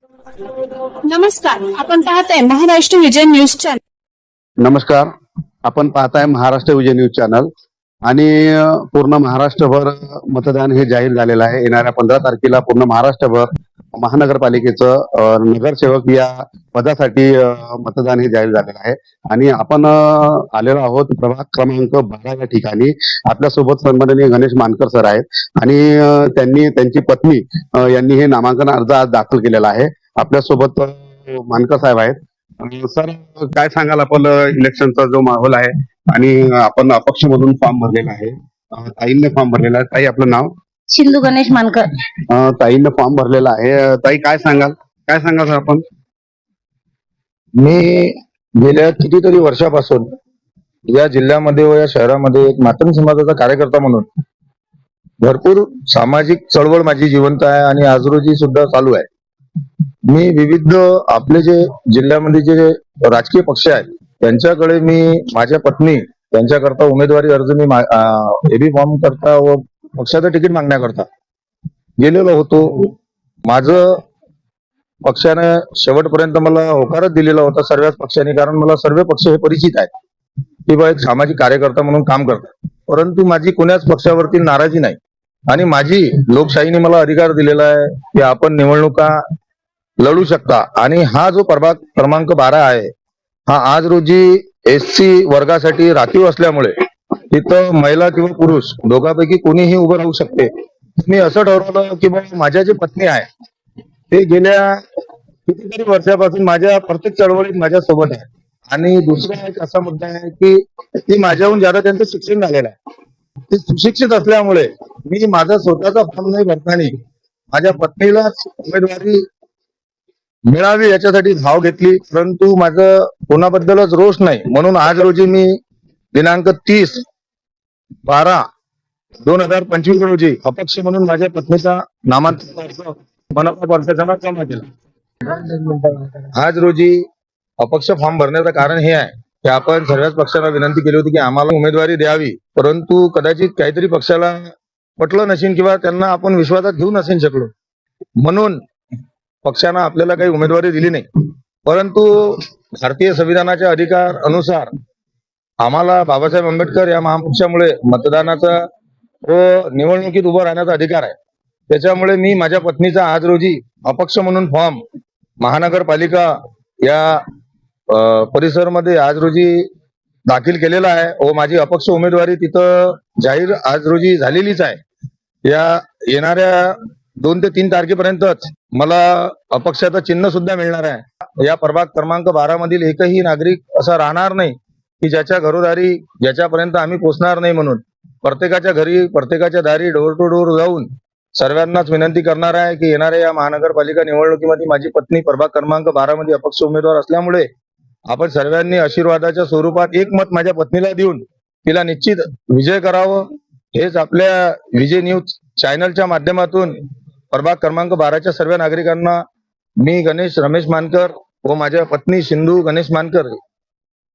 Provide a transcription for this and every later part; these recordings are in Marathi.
नमस्कार, आपण पाहताय महाराष्ट्र विजय न्यूज चॅनल. नमस्कार, आपण पाहताय महाराष्ट्र विजय न्यूज चॅनल आणि पूर्ण महाराष्ट्रभर मतदान हे जाहीर झालेलं आहे. येणाऱ्या 15 तारखेला पूर्ण महाराष्ट्रभर महानगरपालिकेचं नगरसेवक या पदासाठी मतदान हे जाहीर झालेलं आहे. आणि आपण आलेलो आहोत प्रभाग क्रमांक 12 या ठिकाणी. आपल्यासोबत सन्माननीय गणेश मानकर सर आहेत आणि त्यांनी त्यांची पत्नी यांनी हे नामांकन अर्ज आज दाखल केलेला आहे. आपल्यासोबत मानकर साहेब आहेत. सर, काय सांगाल आपण इलेक्शनचा जो माहोल आहे आणि आपण अपक्ष मधून फॉर्म भरलेला आहे, ताईंनी फॉर्म भरलेला आहे. ताई, आपलं नाव? सिंधू गणेश मानकर. ताईंनी फॉर्म भरलेला आहे. ताई, काय सांगाल सर आपण? मी गेल्या कितीतरी वर्षापासून या जिल्ह्यामध्ये व या शहरामध्ये एक मातंग समाजाचा कार्यकर्ता म्हणून भरपूर सामाजिक चळवळ माझी जिवंत आहे आणि आज रोजी सुद्धा चालू आहे. मी विविध आपले जे जिल्ह्यामध्ये जे राजकीय पक्ष आहेत त्यांच्याकडे मी माझ्या पत्नी त्यांच्याकरता उमेदवारी अर्ज मी एबी फॉर्म करता व पक्षाचं तिकीट मागण्याकरता गेलेलो होतो. माझं पक्षाने शेवटपर्यंत मला होकारच दिलेला होता सर्वच पक्षांनी, कारण मला सर्व पक्ष हे परिचित आहेत की बा एक सामाजिक कार्यकर्ता म्हणून काम करतात. परंतु माझी कोण्याच पक्षावरती नाराजी नाही आणि माझी लोकशाहीने मला अधिकार दिलेला आहे की आपण निवडणुका लढू शकता. आणि हा जो प्रभाग क्रमांक 12 आहे हा आज रोजी SC वर्गासाठी राखीव असल्यामुळे तिथं महिला किंवा पुरुष दोघांपैकी कोणीही उभं राहू शकते. मी असं ठरवलं की बाबा माझ्या जे पत्नी आहे ते गेल्या कितीतरी वर्षापासून माझ्या प्रत्येक चळवळीत माझ्या सोबत आहे. आणि दुसरा एक असा मुद्दा आहे की ती माझ्याहून ज्यादा त्यांचं शिक्षण झालेलं आहे. ते सुशिक्षित असल्यामुळे मी माझा स्वतःचा फॉर्म नाही भरताना माझ्या पत्नीलाच उमेदवारी मिळावी याच्यासाठी धाव घेतली. परंतु माझं कोणाबद्दलच रोष नाही म्हणून आज रोजी मी दिनांक 30/12/2025 रोजी अपक्ष म्हणून माझ्या पत्नीचा नामांकन अर्ज मनपा परिषदेला जमा केला. आज रोजी अपक्ष फॉर्म भरण्याचं कारण हे आहे की आपण सर्वच पक्षांना विनंती केली होती की आम्हाला उमेदवारी द्यावी, परंतु कदाचित काहीतरी पक्षाला पटलं नसेल किंवा त्यांना आपण विश्वासात घेऊ नसेल शकलो म्हणून पक्षानं आपल्याला काही उमेदवारी दिली नाही. परंतु भारतीय संविधानाच्या अधिकार अनुसार आम्हाला बाबासाहेब आंबेडकर या महापक्षामुळे मतदानाचा व निवडणुकीत उभं राहण्याचा अधिकार आहे. त्याच्यामुळे मी माझ्या पत्नीचा आज रोजी अपक्ष म्हणून फॉर्म महानगरपालिका या परिसरमध्ये आज रोजी दाखल केलेला आहे व माझी अपक्ष उमेदवारी तिथं जाहीर आज रोजी झालेलीच आहे. या येणाऱ्या 2 ते 3 तारखेपर्यंतच मला अपक्षाचं चिन्ह सुद्धा मिळणार आहे. या प्रभाग क्रमांक 12 मधील एकही नागरिक असा राहणार नाही की ज्याच्या घरोदारी ज्याच्यापर्यंत आम्ही पोहोचणार नाही. म्हणून प्रत्येकाच्या घरी प्रत्येकाच्या दारी डोर टू डोर जाऊन सर्वांनाच विनंती करणार आहे की येणाऱ्या या महानगरपालिका निवडणुकीमध्ये माझी पत्नी प्रभाग क्रमांक 12 मध्ये अपक्ष उमेदवार असल्यामुळे आपण सर्वांनी आशीर्वादाच्या स्वरूपात एक मत माझ्या पत्नीला देऊन तिला निश्चित विजय करावं. हेच आपल्या विजय न्यूज चॅनलच्या माध्यमातून प्रभाग क्रमांक 12च्या सर्व नागरिकांना मी गणेश रमेश मानकर व माझ्या पत्नी सिंधू गणेश मानकर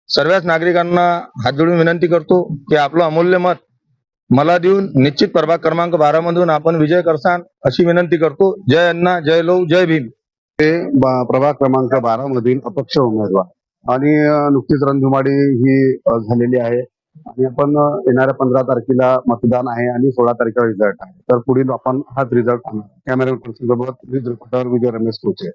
सर्वच नागरिकांना हात जोडून विनंती करतो की आपलं अमूल्य मत मला देऊन निश्चित प्रभाग क्रमांक 12 मधून आपण विजय करसान अशी विनंती करतो. जय अण्णा, जय लव, जय भीम. ते प्रभाग क्रमांक 12 मधील अपक्ष उमेदवार आणि नुकतीच रणधुमाळी ही झालेली आहे आणि आपण येणाऱ्या 15 तारखेला मतदान आहे आणि 16 तारखेला रिझल्ट आहे. तर पुढील आपण हाच रिझल्ट कॅमेरा पर्सन सोबत रिपोर्टर विजय रमेश कोचे.